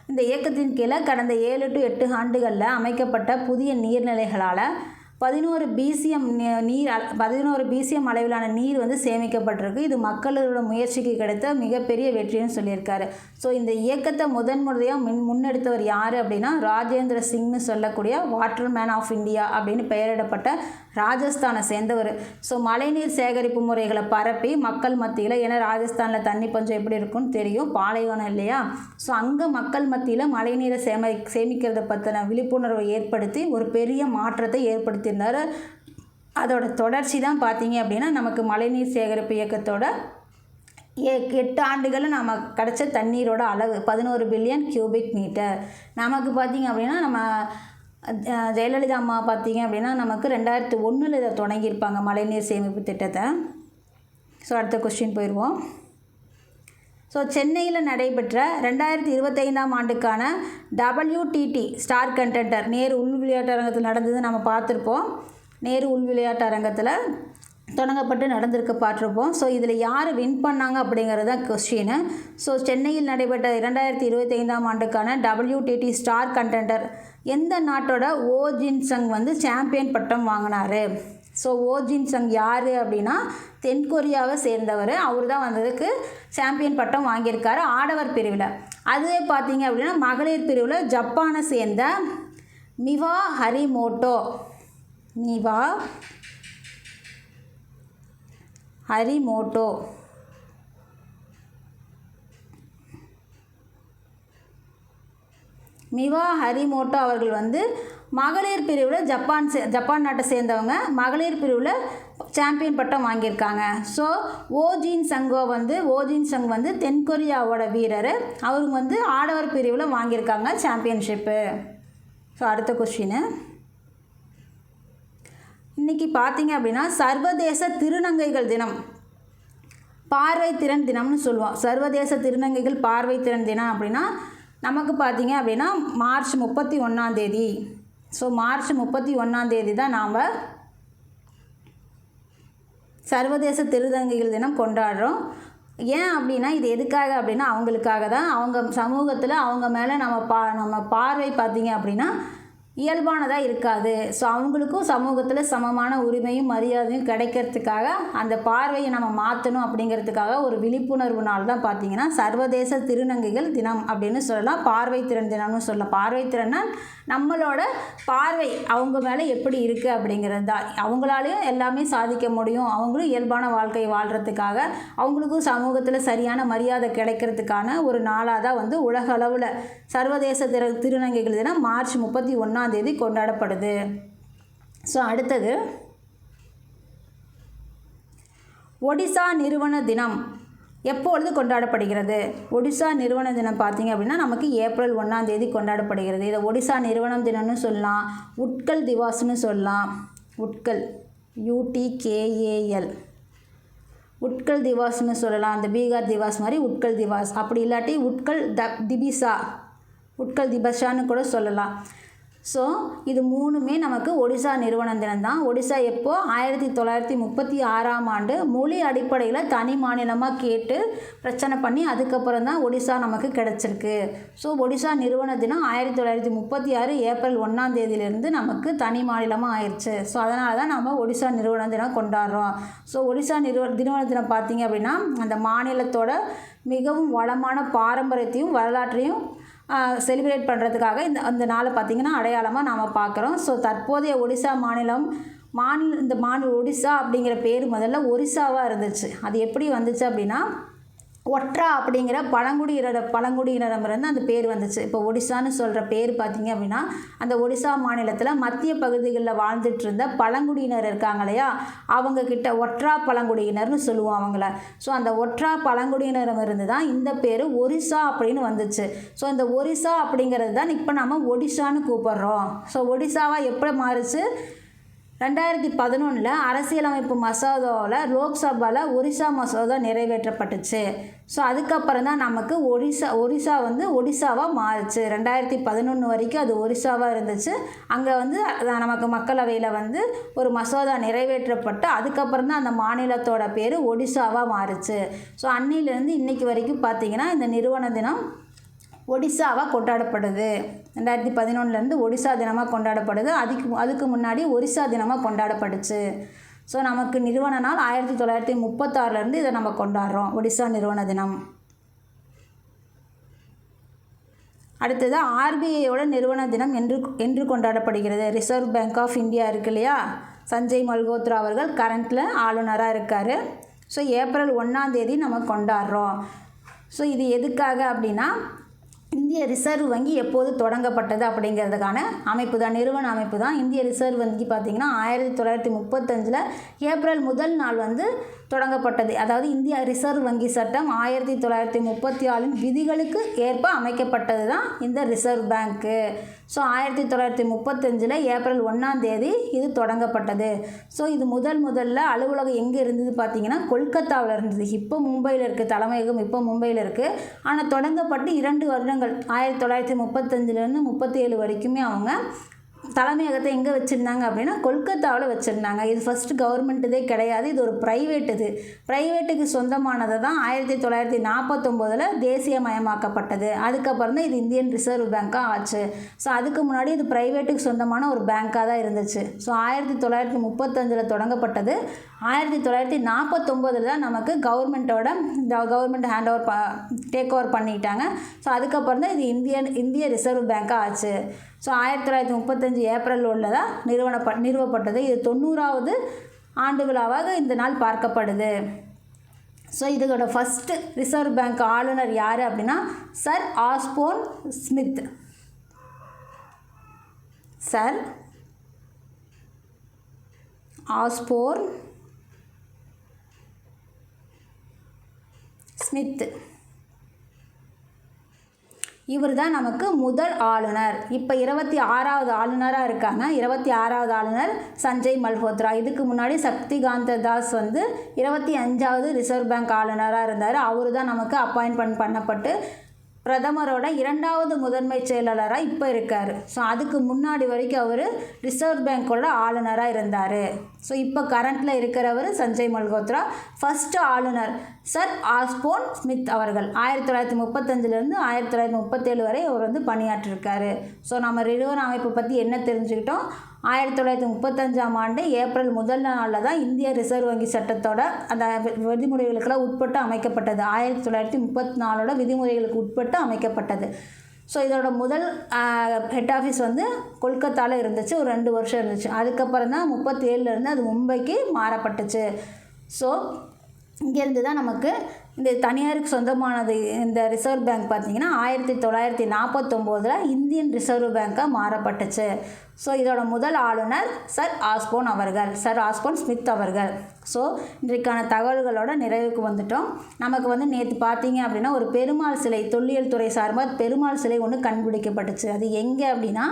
Speaker 1: இந்த இயக்கத்தின் கீழே கடந்த 7 to 8 ஆண்டுகளில் அமைக்கப்பட்ட புதிய நீர்நிலைகளால் 11 BCM அளவிலான நீர் வந்து சேமிக்கப்பட்டிருக்கு. இது மக்களோட முயற்சிக்கு கிடைத்த மிகப்பெரிய வெற்றின்னு சொல்லியிருக்காரு. ஸோ இந்த இயக்கத்தை முறையாக முன்னெடுத்தவர் யார் அப்படின்னா ராஜேந்திர சிங்னு சொல்லக்கூடிய வாட்டர் மேன் ஆஃப் இந்தியா அப்படின்னு பெயரிடப்பட்ட ராஜஸ்தானை சேர்ந்தவர். ஸோ மழைநீர் சேகரிப்பு முறைகளை பரப்பி மக்கள் மத்தியில், ஏன்னா ராஜஸ்தானில் தண்ணி பஞ்சம் எப்படி இருக்குன்னு தெரியும், பாலைவனம் இல்லையா. ஸோ அங்கே மக்கள் மத்தியில் மழைநீரை சேமிக்கிறத பற்றின விழிப்புணர்வை ஏற்படுத்தி ஒரு பெரிய மாற்றத்தை ஏற்படுத்தியிருந்தார். அதோட தொடர்ச்சி தான் பார்த்தீங்க அப்படின்னா நமக்கு மழைநீர் சேகரிப்பு இயக்கத்தோட 8 ஆண்டுகளில் நம்ம கிடச்ச தண்ணீரோட அளவு 11 பில்லியன் கியூபிக் மீட்டர். நமக்கு பார்த்திங்க அப்படின்னா நம்ம ஜெயலலிதா அம்மா பார்த்திங்க அப்படின்னா நமக்கு 2001 இதை தொடங்கியிருப்பாங்க மழைநீர் சேமிப்பு திட்டத்தை. ஸோ அடுத்த கொஸ்டின் போயிடுவோம். ஸோ சென்னையில் நடைபெற்ற 2025ஆம் ஆண்டுக்கான WTT ஸ்டார் கண்டெண்டர் நேரு உள் விளையாட்டு அரங்கத்தில் நடந்தது நம்ம பார்த்துருப்போம். நேரு உள் விளையாட்டு அரங்கத்தில் தொடங்கப்பட்டு நடந்திருக்க பார்த்துருப்போம். ஸோ இதில் யார் வின் பண்ணாங்க அப்படிங்கிறது தான் கொஸ்டின். ஸோ சென்னையில் நடைபெற்ற 2025ஆம் ஆண்டுக்கான WTT ஸ்டார் கண்டெண்டர் எந்த நாட்டோட ஓ ஜின்சங் வந்து சாம்பியன் பட்டம் வாங்கினார். ஸோ ஓ ஜின்சங் யார் அப்படின்னா தென்கொரியாவை சேர்ந்தவர். அவர் தான் வந்ததுக்கு சாம்பியன் பட்டம் வாங்கியிருக்காரு ஆடவர் பிரிவில். அதுவே பார்த்தீங்க அப்படின்னா மகளிர் பிரிவில் ஜப்பானை சேர்ந்த மிவா ஹரிமோட்டோ அவர்கள் வந்து மகளிர் பிரிவில் ஜப்பான் நாட்டை சேர்ந்தவங்க மகளிர் பிரிவில் சாம்பியன் பட்டம் வாங்கியிருக்காங்க. ஸோ ஓ ஜின் சங் வந்து தென்கொரியாவோட வீரர். அவங்க வந்து ஆடவர் பிரிவில் வாங்கியிருக்காங்க சாம்பியன்ஷிப்பு. ஸோ அடுத்த கொஸ்டின், இன்றைக்கி பார்த்தீங்க அப்படின்னா சர்வதேச திருநங்கைகள் தினம், பார்வை திறன் தினம்னு சொல்லுவோம். சர்வதேச திருநங்கைகள் பார்வை திறன் தினம் அப்படின்னா நமக்கு பார்த்தீங்க அப்படின்னா மார்ச் 31 ஸோ மார்ச் 31 தான் நாம் சர்வதேச திருநங்கைகள் தினம் கொண்டாடுறோம். ஏன் அப்படின்னா இது எதுக்காக அப்படின்னா அவங்களுக்காக தான். அவங்க சமூகத்தில் அவங்க மேலே நம்ம பார்வை பார்த்திங்க அப்படின்னா இயல்பானதாக இருக்காது. ஸோ அவங்களுக்கும் சமூகத்தில் சமமான உரிமையும் மரியாதையும் கிடைக்கிறதுக்காக அந்த பார்வையை நம்ம மாற்றணும் அப்படிங்கிறதுக்காக ஒரு விழிப்புணர்வு நாள் தான் பார்த்திங்கன்னா சர்வதேச திருநங்கைகள் தினம் அப்படின்னு சொல்லலாம். பார்வை திறன் தினம்னு சொல்லலாம். பார்வை திறன்னா நம்மளோட பார்வை அவங்க மேலே எப்படி இருக்குது அப்படிங்கிறது தான். அவங்களாலையும் எல்லாமே சாதிக்க முடியும், அவங்களும் இயல்பான வாழ்க்கை வாழ்கிறதுக்காக அவங்களுக்கும் சமூகத்தில் சரியான மரியாதை கிடைக்கிறதுக்கான ஒரு நாளாக தான் உலக அளவில் சர்வதேச திருநங்கைகள் தினம் மார்ச் 31 கொண்டாடப்படுது. ஸோ அடுத்தது ஒடிசா நிறுவன தினம் எப்பொழுது கொண்டாடப்படுகிறது? ஒடிசா நிறுவன தினம் பார்த்திங்க அப்படின்னா நமக்கு ஏப்ரல் 1 கொண்டாடப்படுகிறது. இதை ஒடிசா நிறுவனம் தினம்னு சொல்லலாம், உட்கல் திவாஸ்னு சொல்லலாம். உட்கல் UTKAL உட்கல் திவாஸ்னு சொல்லலாம். அந்த பீகார் திவாஸ் மாதிரி உட்கல் திவாஸ், அப்படி இல்லாட்டி உட்கல் திபிசா, உட்கல் திபஷான்னு கூட சொல்லலாம். ஸோ இது மூணுமே நமக்கு ஒடிசா நிறுவன தினம் தான். ஒடிசா எப்போ 1936 மொழி அடிப்படையில் தனி மாநிலமாக கேட்டு பிரச்சனை பண்ணி அதுக்கப்புறம் தான் ஒடிசா நமக்கு கிடச்சிருக்கு. ஸோ ஒடிசா நிறுவன தினம் 1936 ஏப்ரல் 1 நமக்கு தனி மாநிலமாக ஆயிடுச்சு. ஸோ அதனால தான் நம்ம ஒடிசா நிறுவன தினம் கொண்டாடுறோம். ஸோ ஒடிசா நிறுவன தினம் பார்த்திங்க அப்படின்னா அந்த மாநிலத்தோட மிகவும் வளமான பாரம்பரியத்தையும் வரலாற்றையும் செலிப்ரேட் பண்ணுறதுக்காக அந்த நாளை பார்த்திங்கன்னா அடையாளமாக நாம் பார்க்குறோம். ஸோ தற்போதைய ஒடிசா இந்த மாநில ஒடிசா அப்படிங்கிற பேர் முதல்ல ஒரிசாவாக இருந்துச்சு. அது எப்படி வந்துச்சு அப்படின்னா ஒட்ரா அப்படிங்கிற பழங்குடியினரிடமிருந்து அந்த பேர் வந்துச்சு. இப்போ ஒடிசான்னு சொல்கிற பேர் பார்த்திங்க அப்படின்னா அந்த ஒடிசா மாநிலத்தில் மத்திய பகுதிகளில் வாழ்ந்துட்டு இருந்த பழங்குடியினர் இருக்காங்க இல்லையா, அவங்கக்கிட்ட ஒட்ரா பழங்குடியினர்னு சொல்லுவோம் அவங்கள. ஸோ அந்த ஒட்ரா பழங்குடியினரிடமிருந்து தான் இந்த பேர் ஒரிசா அப்படின்னு வந்துச்சு. ஸோ இந்த ஒரிசா அப்படிங்கிறது தான் இப்போ நம்ம ஒடிசான்னு கூப்பிட்றோம். ஸோ ஒடிசாவாக எப்படி மாறுச்சு? 2011 அரசியலமைப்பு மசோதாவில் லோக்சபாவில் ஒரிசா மசோதா நிறைவேற்றப்பட்டுச்சு. ஸோ அதுக்கப்புறம் தான் நமக்கு ஒரிசா ஒடிசாவாக மாறுச்சு. 2011 வரைக்கும் அது ஒரிசாவாக இருந்துச்சு. அங்கே நமக்கு மக்களவையில் ஒரு மசோதா நிறைவேற்றப்பட்டு அதுக்கப்புறம் தான் அந்த மாநிலத்தோட பேர் ஒடிசாவாக மாறுச்சு. ஸோ அன்னிலேருந்து இன்றைக்கி வரைக்கும் பார்த்திங்கன்னா இந்த நிறுவன தினம் ஒடிசாவாக கொண்டாடப்படுது. 2011 ஒடிசா தினமாக கொண்டாடப்படுது. அதுக்கு முன்னாடி ஒரிசா தினமாக கொண்டாடப்படுச்சு. ஸோ நமக்கு நிறுவன நாள் 1936 இதை நம்ம கொண்டாடுறோம், ஒடிசா நிறுவன தினம். அடுத்தது RBIயோட நிறுவன தினம் என்று கொண்டாடப்படுகிறது. ரிசர்வ் பேங்க் ஆஃப் இந்தியா இருக்கு இல்லையா, சஞ்சய் மல்கோத்ரா அவர்கள் கரண்ட்டில் ஆளுநராக இருக்கார். ஸோ ஏப்ரல் 1 நம்ம கொண்டாடுறோம். ஸோ இது எதுக்காக அப்படின்னா இந்திய ரிசர்வ் வங்கி எப்போது தொடங்கப்பட்டது அப்படிங்கிறதுக்கான அமைப்பு தான், நிறுவன அமைப்பு தான். இந்திய ரிசர்வ் வங்கி பார்த்திங்கன்னா 1935 ஏப்ரல் 1 தொடங்கப்பட்டது. அதாவது இந்திய ரிசர்வ் வங்கி சட்டம் 1934 விதிகளுக்கு ஏற்ப அமைக்கப்பட்டது தான் இந்த ரிசர்வ் பேங்க்கு. ஸோ 1935 ஏப்ரல் 1 இது தொடங்கப்பட்டது. ஸோ இது முதல்ல அலுவலகம் எங்கே இருந்தது பார்த்திங்கன்னா கொல்கத்தாவில் இருந்தது. இப்போ மும்பையில் இருக்குது, தலைமையகம் இப்போ மும்பையில் இருக்குது. ஆனால் தொடங்கப்பட்டு 2 வருடங்கள் 1935 37 வரைக்குமே அவங்க தலைமையகத்தை எங்கே வச்சுருந்தாங்க அப்படின்னா கொல்கத்தாவில் வச்சுருந்தாங்க. இது ஃபஸ்ட்டு கவர்மெண்ட்டுதே கிடையாது, இது ஒரு ப்ரைவேட்டுக்கு சொந்தமானதை தான் 1949 தேசியமயமாக்கப்பட்டது. அதுக்கப்புறம் தான் இது இந்தியன் ரிசர்வ் பேங்காக ஆச்சு. ஸோ அதுக்கு முன்னாடி இது ப்ரைவேட்டுக்கு சொந்தமான ஒரு பேங்காக தான் இருந்துச்சு. ஸோ 1935 தொடங்கப்பட்டது. 1949 தான் நமக்கு கவர்மெண்ட் டேக் ஓவர் பண்ணிக்கிட்டாங்க. ஸோ அதுக்கப்புறம் தான் இது இந்திய ரிசர்வ் பேங்காக ஆச்சு. ஸோ 1935 ஏப்ரல் தான் நிறுவப்பட்டது. இது 90வது ஆண்டு விழாவாக இந்த நாள் பார்க்கப்படுது. ஸோ இதோட ஃபஸ்ட்டு ரிசர்வ் பேங்க் ஆளுநர் யார் அப்படின்னா sir Osborne Smith. Sir Osborne Smith. இவர் தான் நமக்கு முதல் ஆளுநர். இப்போ 26வது ஆளுநராக இருக்காங்க. 26வது ஆளுநர் சஞ்சய் மல்ஹோத்ரா. இதுக்கு முன்னாடி சக்திகாந்த தாஸ் வந்து 25வது ரிசர்வ் பேங்க் ஆளுநராக இருந்தார். அவர் தான் நமக்கு அப்பாயின்மெண்ட் பண்ணப்பட்டு பிரதமரோட 2வது முதன்மை செயலாளராக இப்போ இருக்கார். ஸோ அதுக்கு முன்னாடி வரைக்கும் அவர் ரிசர்வ் பேங்க்கோட ஆளுநராக இருந்தார். ஸோ இப்போ கரண்ட்டில் இருக்கிறவர் சஞ்சய் மல்ஹோத்ரா. ஃபஸ்ட்டு ஆளுநர் சர் ஆஸ்போன் ஸ்மித் அவர்கள் 1935 1937 வரை அவர் வந்து பணியாற்றிருக்காரு. ஸோ நம்ம ரிசர்வ் அமைப்பை பற்றி என்ன தெரிஞ்சுக்கிட்டோம்? 1935ஆம் ஆண்டு ஏப்ரல் முதல் நாளில் தான் இந்திய ரிசர்வ் வங்கி சட்டத்தோட அந்த விதிமுறைகளுக்கெல்லாம் உட்பட்டு அமைக்கப்பட்டது. 1934ஓட விதிமுறைகளுக்கு உட்பட்டு அமைக்கப்பட்டது. ஸோ இதோட முதல் ஹெட் ஆஃபீஸ் வந்து கொல்கத்தாவில் இருந்துச்சு. ஒரு 2 வருஷம் இருந்துச்சு. அதுக்கப்புறம் தான் 37லேருந்து அது மும்பைக்கு மாறப்பட்டுச்சு. ஸோ இங்கேருந்து தான் நமக்கு இந்த தனியாருக்கு சொந்தமானது இந்த ரிசர்வ் பேங்க் பார்த்திங்கன்னா 1949 இந்தியன் ரிசர்வ் பேங்காக மாறப்பட்டுச்சு. ஸோ இதோட முதல் ஆளுநர் சர் ஆஸ்போன் ஸ்மித் அவர்கள். ஸோ இன்றைக்கான தகவல்களோட நிறைவுக்கு வந்துட்டோம். நமக்கு வந்து நேற்று பார்த்தீங்க அப்படின்னா ஒரு பெருமாள் சிலை, தொல்லியல் துறை சார்பாக பெருமாள் சிலை ஒன்று கண்டுபிடிக்கப்பட்டுச்சு. அது எங்கே அப்படின்னா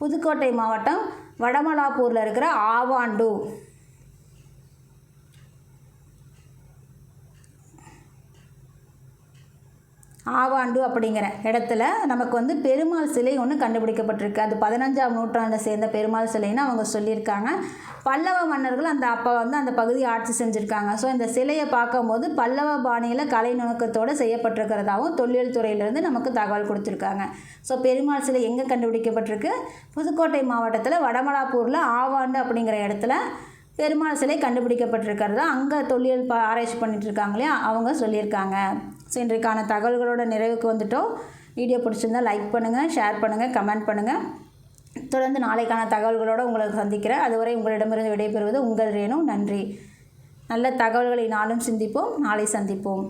Speaker 1: புதுக்கோட்டை மாவட்டம் வடமலாப்பூரில் இருக்கிற ஆவாண்டு அப்படிங்கிற இடத்துல நமக்கு வந்து பெருமாள் சிலை ஒன்று கண்டுபிடிக்கப்பட்டிருக்கு. அது 15ஆம் நூற்றாண்டை சேர்ந்த பெருமாள் சிலைன்னு அவங்க சொல்லியிருக்காங்க. பல்லவ மன்னர்கள் அப்போ வந்து அந்த பகுதியை ஆட்சி செஞ்சுருக்காங்க. ஸோ இந்த சிலையை பார்க்கும்போது பல்லவ பாணியில் கலை நுணுக்கத்தோடு செய்யப்பட்டிருக்கிறதாகவும் தொல்லியல் துறையிலேருந்து நமக்கு தகவல் கொடுத்துருக்காங்க. ஸோ பெருமாள் சிலை எங்கே கண்டுபிடிக்கப்பட்டிருக்கு? புதுக்கோட்டை மாவட்டத்தில் வடமலாப்பூரில் ஆவாண்டு அப்படிங்கிற இடத்துல பெருமாள் சிலை கண்டுபிடிக்கப்பட்டிருக்கிறதா அங்கே தொல்லியல் ஆராய்ச்சி பண்ணிகிட்ருக்காங்க இல்லையா, அவங்க சொல்லியிருக்காங்க. ஸோ இன்றைக்கான தகவல்களோட நிறைவுக்கு வந்துட்டோம். வீடியோ பிடிச்சிருந்தால் லைக் பண்ணுங்கள், ஷேர் பண்ணுங்கள், கமெண்ட் பண்ணுங்கள். தொடர்ந்து நாளைக்கான தகவல்களோடு உங்களுக்கு சந்திக்கிறேன். அதுவரை உங்களிடமிருந்து விடைபெறுவது உங்கள் ரேணு. நன்றி. நல்ல தகவல்களை நாளும் சிந்திப்போம், நாளை சந்திப்போம்.